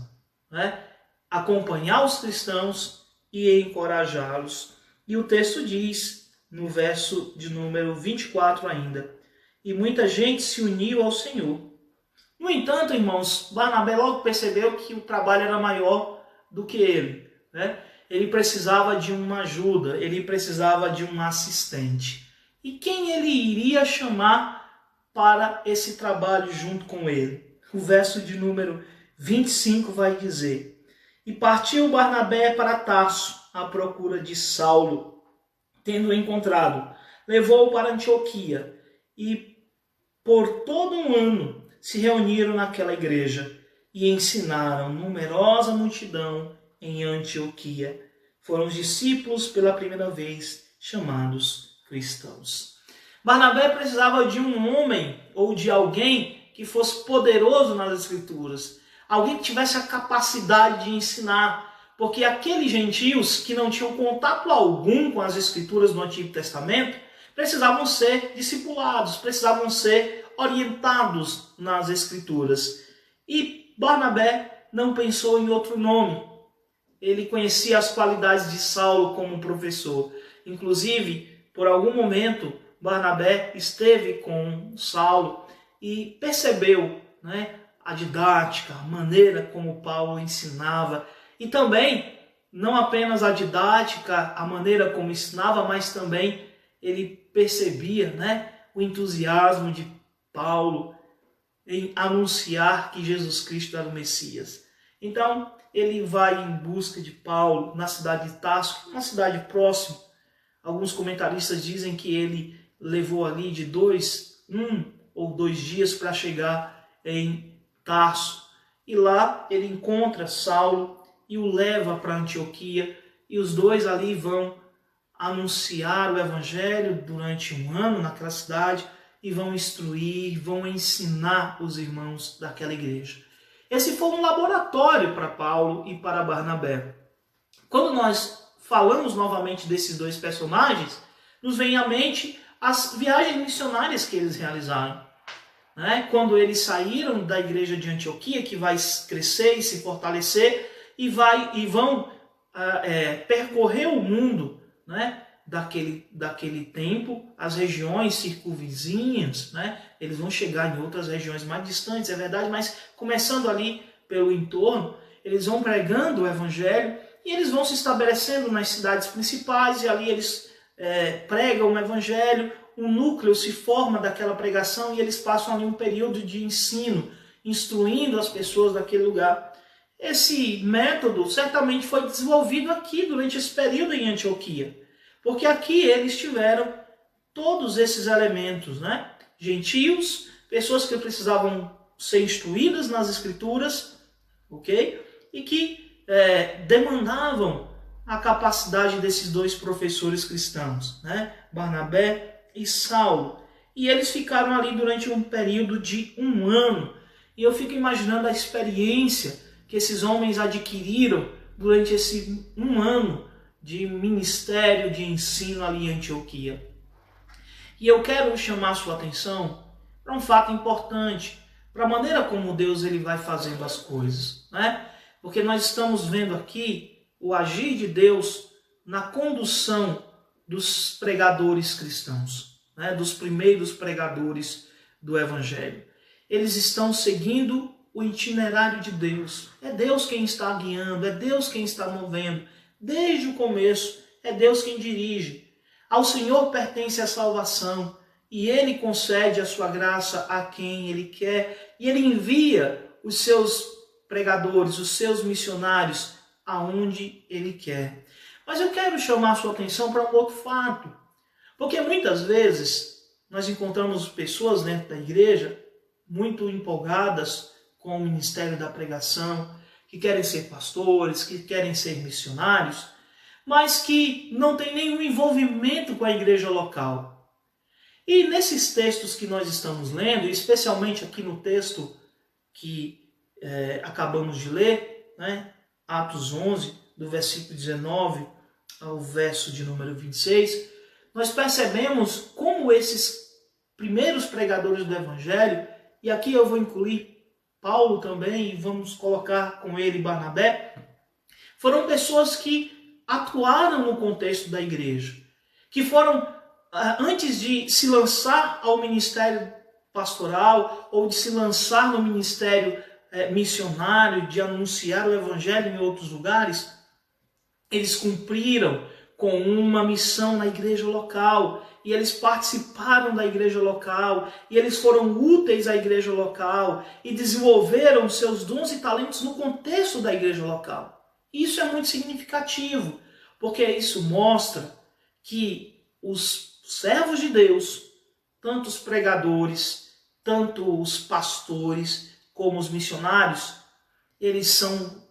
acompanhar os cristãos e encorajá-los. E o texto diz, no verso de número 24 ainda, e muita gente se uniu ao Senhor. No entanto, irmãos, Barnabé logo percebeu que o trabalho era maior do que ele. Ele precisava de uma ajuda, ele precisava de um assistente. E quem ele iria chamar para esse trabalho junto com ele? O verso de número 25 vai dizer: e partiu Barnabé para Tarso à procura de Saulo. Tendo encontrado, levou-o para Antioquia e por todo um ano se reuniram naquela igreja e ensinaram numerosa multidão em Antioquia. Foram os discípulos pela primeira vez chamados cristãos. Barnabé precisava de um homem ou de alguém que fosse poderoso nas Escrituras, alguém que tivesse a capacidade de ensinar, porque aqueles gentios que não tinham contato algum com as Escrituras do Antigo Testamento precisavam ser discipulados, precisavam ser orientados nas Escrituras. E Barnabé não pensou em outro nome. Ele conhecia as qualidades de Saulo como professor. Inclusive, por algum momento, Barnabé esteve com Saulo e percebeu, a didática, a maneira como Paulo ensinava. E também, não apenas a didática, a maneira como ensinava, mas também ele percebia, o entusiasmo de Paulo em anunciar que Jesus Cristo era o Messias. Então, ele vai em busca de Paulo na cidade de Tarso, uma cidade próxima. Alguns comentaristas dizem que ele levou ali de 1 ou 2 dias para chegar em Tarso. E lá ele encontra Saulo e o leva para Antioquia. E os dois ali vão anunciar o Evangelho durante um ano naquela cidade e vão instruir, vão ensinar os irmãos daquela igreja. Esse foi um laboratório para Paulo e para Barnabé. Quando nós falamos novamente desses dois personagens, nos vem à mente as viagens missionárias que eles realizaram. Quando eles saíram da igreja de Antioquia, que vai crescer e se fortalecer, e vão percorrer o mundo, daquele tempo, as regiões circunvizinhas, eles vão chegar em outras regiões mais distantes, é verdade, mas começando ali pelo entorno, eles vão pregando o Evangelho e eles vão se estabelecendo nas cidades principais e ali eles pregam o Evangelho, um núcleo se forma daquela pregação e eles passam ali um período de ensino, instruindo as pessoas daquele lugar. Esse método certamente foi desenvolvido aqui durante esse período em Antioquia, porque aqui eles tiveram todos esses elementos, gentios, pessoas que precisavam ser instruídas nas Escrituras, ok? E que demandavam a capacidade desses dois professores cristãos, Barnabé e Saulo. E eles ficaram ali durante um período de 1 ano. E eu fico imaginando a experiência que esses homens adquiriram durante esse 1 ano de ministério, de ensino ali em Antioquia. E eu quero chamar a sua atenção para um fato importante, para a maneira como Deus ele vai fazendo as coisas, Porque nós estamos vendo aqui o agir de Deus na condução dos pregadores cristãos, dos primeiros pregadores do Evangelho. eles estão seguindo o itinerário de Deus. É Deus quem está guiando, é Deus quem está movendo. Desde o começo, é Deus quem dirige. Ao Senhor pertence a salvação e Ele concede a sua graça a quem Ele quer. E Ele envia os seus pregadores, os seus missionários, aonde Ele quer. Mas eu quero chamar a sua atenção para um outro fato. Porque muitas vezes nós encontramos pessoas dentro da igreja muito empolgadas com o ministério da pregação, que querem ser pastores, que querem ser missionários, mas que não tem nenhum envolvimento com a igreja local. E nesses textos que nós estamos lendo, especialmente aqui no texto que acabamos de ler, né, Atos 11, do versículo 19 ao verso de número 26, nós percebemos como esses primeiros pregadores do Evangelho, e aqui eu vou incluir Paulo também, e vamos colocar com ele Barnabé, foram pessoas que atuaram no contexto da igreja, que foram, antes de se lançar ao ministério pastoral, ou de se lançar no ministério missionário, de anunciar o Evangelho em outros lugares, eles cumpriram com uma missão na igreja local, e eles participaram da igreja local, e eles foram úteis à igreja local, e desenvolveram seus dons e talentos no contexto da igreja local. Isso é muito significativo, porque isso mostra que os servos de Deus, tanto os pregadores, tanto os pastores, como os missionários, eles são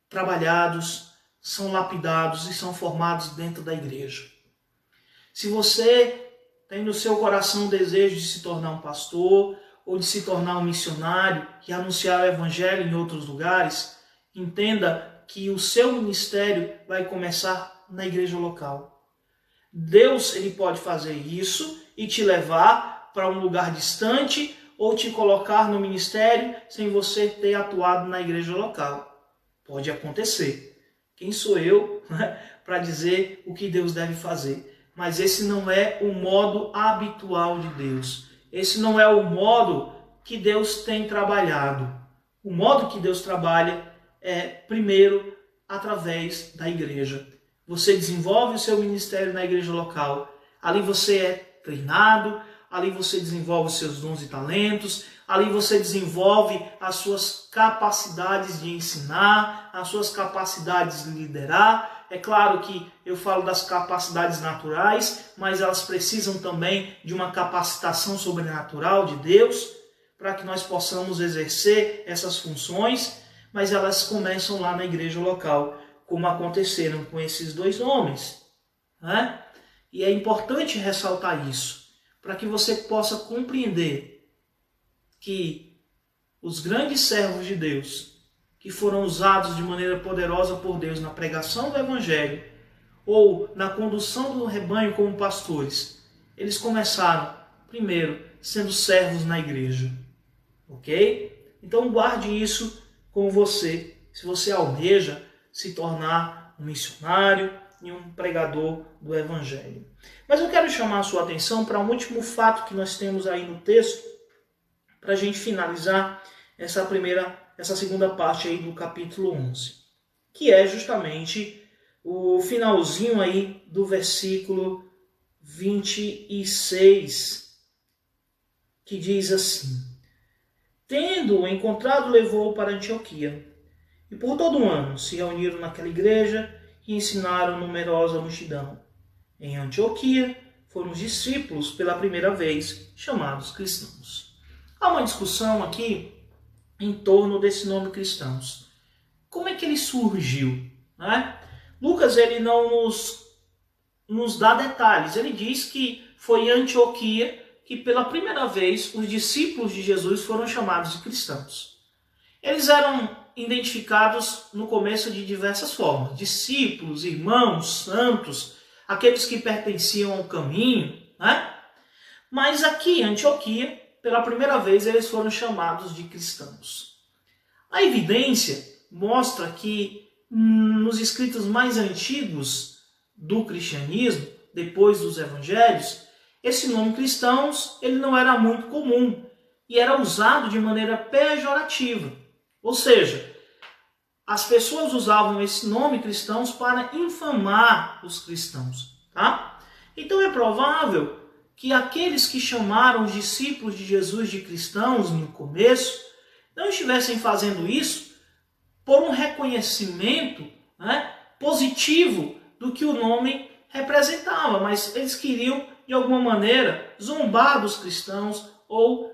trabalhados, são lapidados e são formados dentro da igreja. Se você tem no seu coração o desejo de se tornar um pastor ou de se tornar um missionário e anunciar o evangelho em outros lugares, entenda que o seu ministério vai começar na igreja local. Deus, ele pode fazer isso e te levar para um lugar distante ou te colocar no ministério sem você ter atuado na igreja local. Pode acontecer. Quem sou eu, né, para dizer o que Deus deve fazer? Mas esse não é o modo habitual de Deus. Esse não é o modo que Deus tem trabalhado. O modo que Deus trabalha é, primeiro, através da igreja. Você desenvolve o seu ministério na igreja local. Ali você é treinado, ali você desenvolve os seus dons e talentos, ali você desenvolve as suas capacidades de ensinar, as suas capacidades de liderar. É claro que eu falo das capacidades naturais, mas elas precisam também de uma capacitação sobrenatural de Deus, para que nós possamos exercer essas funções, mas elas começam lá na igreja local, como aconteceram com esses dois homens, né? E é importante ressaltar isso, para que você possa compreender que os grandes servos de Deus, que foram usados de maneira poderosa por Deus na pregação do Evangelho ou na condução do rebanho como pastores, eles começaram, primeiro, sendo servos na igreja. Ok? Então guarde isso com você, se você almeja se tornar um missionário e um pregador do Evangelho. Mas eu quero chamar a sua atenção para um último fato que nós temos aí no texto, para a gente finalizar essa segunda parte aí do capítulo 11, que é justamente o finalzinho aí do versículo 26, que diz assim: tendo-o encontrado, levou-o para Antioquia, e por todo um ano se reuniram naquela igreja e ensinaram numerosa multidão. Em Antioquia foram os discípulos pela primeira vez chamados cristãos. Há uma discussão aqui em torno desse nome cristãos. Como é que ele surgiu, né? Lucas, ele não nos dá detalhes. Ele diz que foi em Antioquia que pela primeira vez os discípulos de Jesus foram chamados de cristãos. Eles eram identificados no começo de diversas formas: discípulos, irmãos, santos, aqueles que pertenciam ao caminho, né? Mas aqui em Antioquia, pela primeira vez, eles foram chamados de cristãos. A evidência mostra que nos escritos mais antigos do cristianismo, depois dos evangelhos, esse nome cristãos ele não era muito comum. e era usado de maneira pejorativa. Ou seja, as pessoas usavam esse nome cristãos para infamar os cristãos. Tá? Então é provável que aqueles que chamaram os discípulos de Jesus de cristãos no começo não estivessem fazendo isso por um reconhecimento, né, positivo do que o nome representava, mas eles queriam, de alguma maneira, zombar dos cristãos ou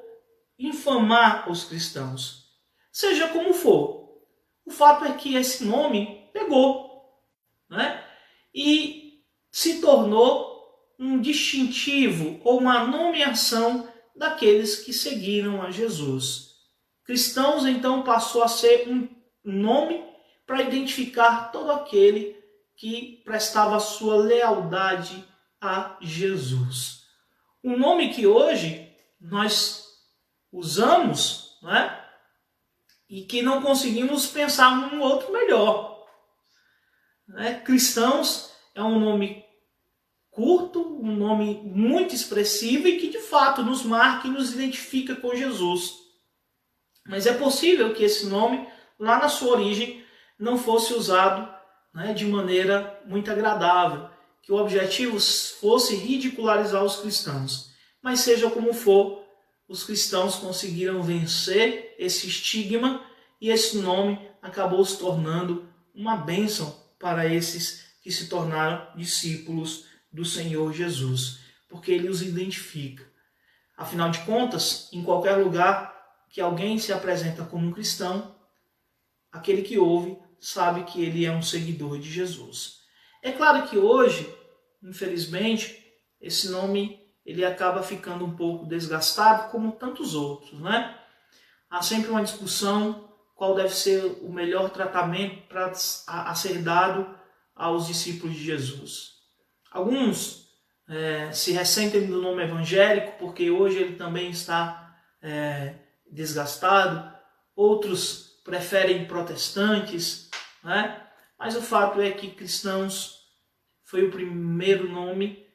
infamar os cristãos. Seja como for, o fato é que esse nome pegou, né, e se tornou um distintivo ou uma nomeação daqueles que seguiram a Jesus. Cristãos, então, passou a ser um nome para identificar todo aquele que prestava sua lealdade a Jesus. Um nome que hoje nós usamos, né, e que não conseguimos pensar num outro melhor. Cristãos é um nome curto, um nome muito expressivo e que de fato nos marca e nos identifica com Jesus. Mas é possível que esse nome, lá na sua origem, não fosse usado, né, de maneira muito agradável, que o objetivo fosse ridicularizar os cristãos. Mas seja como for, os cristãos conseguiram vencer esse estigma e esse nome acabou se tornando uma bênção para esses que se tornaram discípulos do Senhor Jesus, porque ele os identifica. Afinal de contas, em qualquer lugar que alguém se apresenta como um cristão, aquele que ouve sabe que ele é um seguidor de Jesus. É claro que hoje, infelizmente, esse nome ele acaba ficando um pouco desgastado, como tantos outros, né? Há sempre uma discussão qual deve ser o melhor tratamento a ser dado aos discípulos de Jesus. Alguns se ressentem do nome evangélico porque hoje ele também está desgastado. Outros preferem protestantes, né? Mas o fato é que cristãos foi o primeiro nome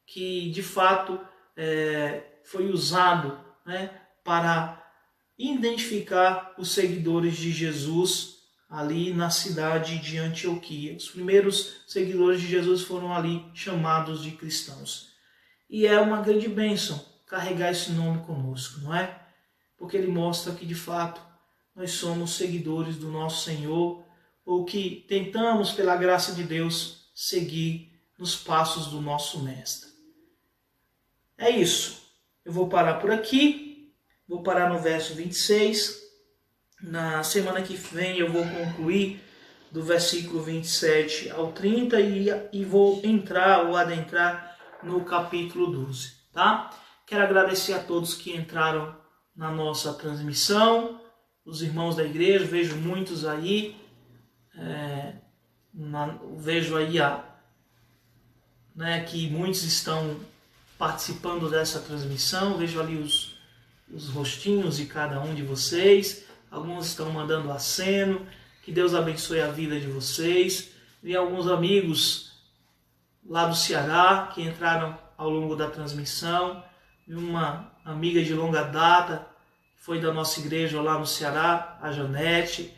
que de fato foi usado, né, para identificar os seguidores de Jesus ali na cidade de Antioquia. Os primeiros seguidores de Jesus foram ali chamados de cristãos. E é uma grande bênção carregar esse nome conosco, não é? Porque ele mostra que de fato nós somos seguidores do nosso Senhor, ou que tentamos, pela graça de Deus, seguir nos passos do nosso Mestre. É isso. Eu vou parar por aqui. Vou parar no verso 26. Na semana que vem eu vou concluir do versículo 27 ao 30 e vou adentrar no capítulo 12. Tá? Quero agradecer a todos que entraram na nossa transmissão, os irmãos da igreja, vejo muitos aí. Vejo aí que muitos estão participando dessa transmissão, vejo ali os rostinhos de cada um de vocês, alguns estão mandando aceno, que Deus abençoe a vida de vocês, vi alguns amigos lá do Ceará que entraram ao longo da transmissão, vi uma amiga de longa data, que foi da nossa igreja lá no Ceará, a Janete,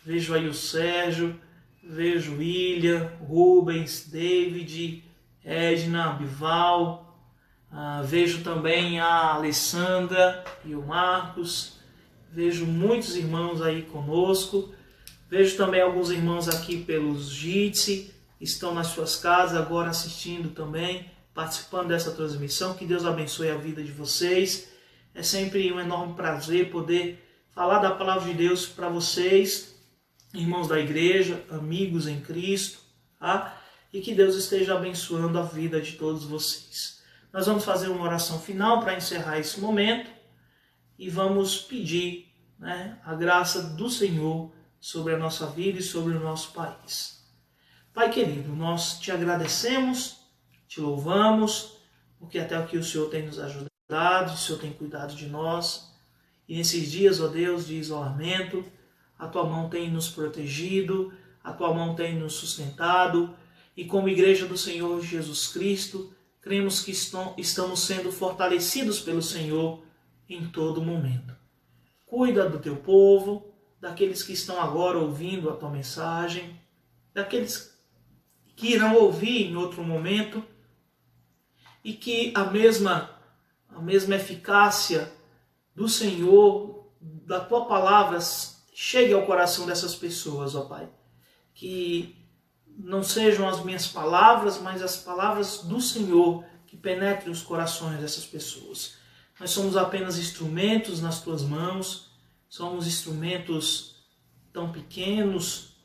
vejo aí o Sérgio, vejo William, Rubens, David, Edna, Bival, vejo também a Alessandra e o Marcos, vejo muitos irmãos aí conosco, vejo também alguns irmãos aqui pelos Jitsi, estão nas suas casas agora assistindo também, participando dessa transmissão. Que Deus abençoe a vida de vocês. É sempre um enorme prazer poder falar da palavra de Deus para vocês, irmãos da igreja, amigos em Cristo, tá? E que Deus esteja abençoando a vida de todos vocês. Nós vamos fazer uma oração final para encerrar esse momento e vamos pedir, né, a graça do Senhor sobre a nossa vida e sobre o nosso país. Pai querido, nós te agradecemos, te louvamos, porque até aqui o Senhor tem nos ajudado, o Senhor tem cuidado de nós. E nesses dias, ó Deus, de isolamento, a Tua mão tem nos protegido, a Tua mão tem nos sustentado, e como igreja do Senhor Jesus Cristo, cremos que estamos sendo fortalecidos pelo Senhor em todo momento. Cuida do teu povo, daqueles que estão agora ouvindo a tua mensagem, daqueles que irão ouvir em outro momento, e que a mesma eficácia do Senhor, da tua palavra, chegue ao coração dessas pessoas, ó Pai. Que não sejam as minhas palavras, mas as palavras do Senhor que penetrem os corações dessas pessoas. Nós somos apenas instrumentos nas tuas mãos, somos instrumentos tão pequenos,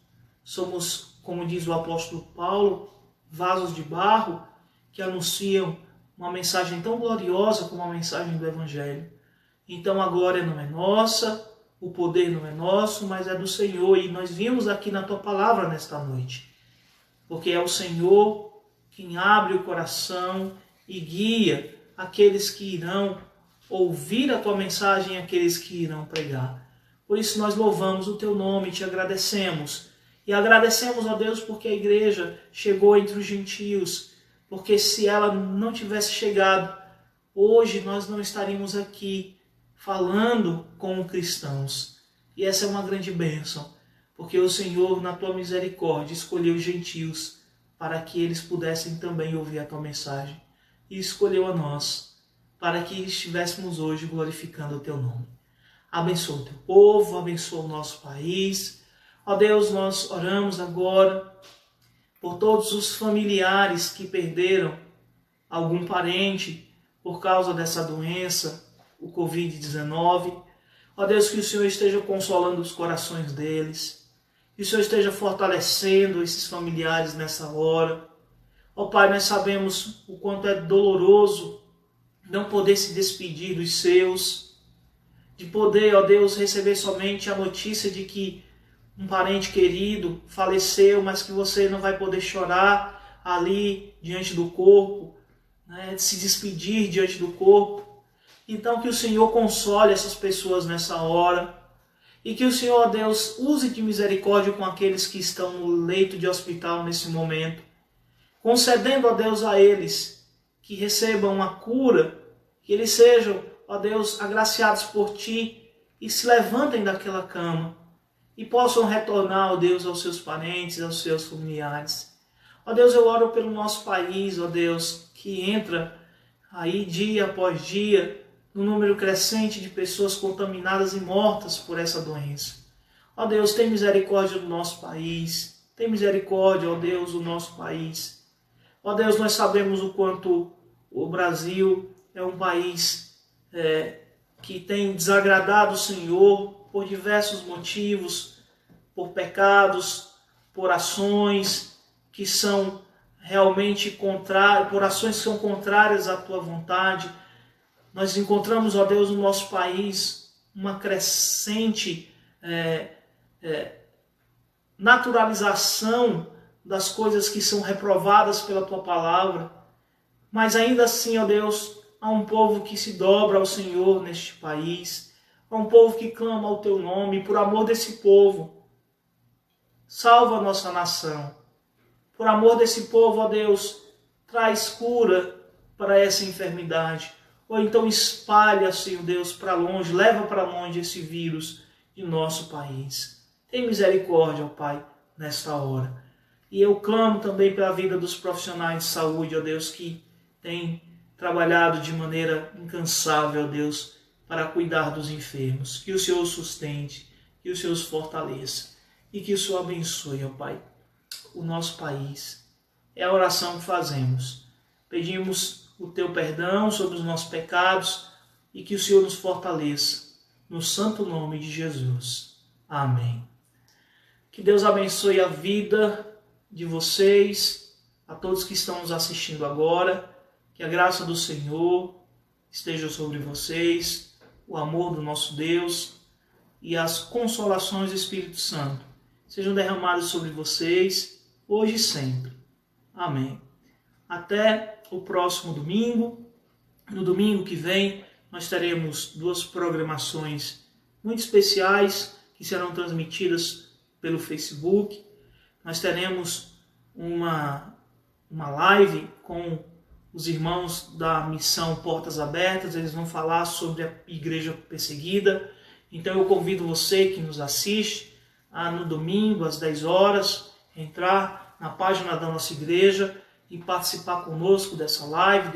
somos, como diz o apóstolo Paulo, vasos de barro que anunciam uma mensagem tão gloriosa como a mensagem do Evangelho. Então a glória não é nossa, o poder não é nosso, mas é do Senhor. E nós vimos aqui na tua palavra nesta noite, porque é o Senhor quem abre o coração e guia aqueles que irão ouvir a tua mensagem e aqueles que irão pregar. Por isso nós louvamos o teu nome e te agradecemos. E agradecemos a Deus porque a igreja chegou entre os gentios, porque se ela não tivesse chegado, hoje nós não estaríamos aqui falando como cristãos. E essa é uma grande bênção, porque o Senhor, na tua misericórdia, escolheu os gentios para que eles pudessem também ouvir a tua mensagem. E escolheu a nós, para que estivéssemos hoje glorificando o teu nome. Abençoa o teu povo, abençoa o nosso país. Ó Deus, nós oramos agora por todos os familiares que perderam algum parente por causa dessa doença, o Covid-19. Ó Deus, que o Senhor esteja consolando os corações deles, que o Senhor esteja fortalecendo esses familiares nessa hora. Ó Pai, nós sabemos o quanto é doloroso não poder se despedir dos seus, de poder, ó Deus, receber somente a notícia de que um parente querido faleceu, mas que você não vai poder chorar ali diante do corpo, né, de se despedir diante do corpo. Então que o Senhor console essas pessoas nessa hora e que o Senhor, ó Deus, use de misericórdia com aqueles que estão no leito de hospital nesse momento, concedendo, ó Deus, a eles que recebam a cura, que eles sejam, ó Deus, agraciados por Ti e se levantem daquela cama e possam retornar, ó Deus, aos seus parentes, aos seus familiares. Ó Deus, eu oro pelo nosso país, ó Deus, que entra aí dia após dia no número crescente de pessoas contaminadas e mortas por essa doença. Ó Deus, tem misericórdia do nosso país, tem misericórdia, ó Deus, do nosso país. Ó Deus, nós sabemos o quanto o Brasil é um país que tem desagradado o Senhor por diversos motivos, por pecados, por ações que são realmente contrárias, por ações que são contrárias à Tua vontade. Nós encontramos, ó Deus, no nosso país uma crescente naturalização das coisas que são reprovadas pela Tua palavra. Mas ainda assim, ó Deus, há um povo que se dobra ao Senhor neste país, há um povo que clama ao Teu nome, e por amor desse povo, salva a nossa nação. Por amor desse povo, ó Deus, traz cura para essa enfermidade. Ou então espalha, Senhor Deus, para longe, leva para longe esse vírus de nosso país. Tem misericórdia, ó Pai, nesta hora. E eu clamo também pela vida dos profissionais de saúde, ó Deus, que têm trabalhado de maneira incansável, ó Deus, para cuidar dos enfermos. Que o Senhor os sustente, que o Senhor os fortaleça e que o Senhor abençoe, ó Pai, o nosso país. É a oração que fazemos. Pedimos o Teu perdão sobre os nossos pecados e que o Senhor nos fortaleça. No santo nome de Jesus. Amém. Que Deus abençoe a vida de vocês, a todos que estão nos assistindo agora. Que a graça do Senhor esteja sobre vocês, o amor do nosso Deus e as consolações do Espírito Santo sejam derramadas sobre vocês, hoje e sempre. Amém. Até o próximo domingo. No domingo que vem, nós teremos 2 programações muito especiais que serão transmitidas pelo Facebook. Nós teremos uma live com os irmãos da missão Portas Abertas, eles vão falar sobre a igreja perseguida. Então eu convido você que nos assiste a no domingo às 10 horas entrar na página da nossa igreja e participar conosco dessa live,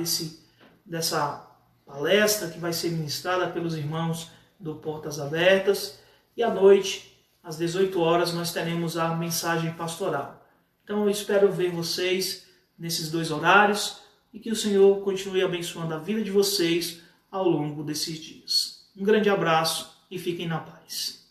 dessa palestra que vai ser ministrada pelos irmãos do Portas Abertas. E à noite, às 18 horas, nós teremos a mensagem pastoral. Então eu espero ver vocês nesses dois horários e que o Senhor continue abençoando a vida de vocês ao longo desses dias. Um grande abraço e fiquem na paz.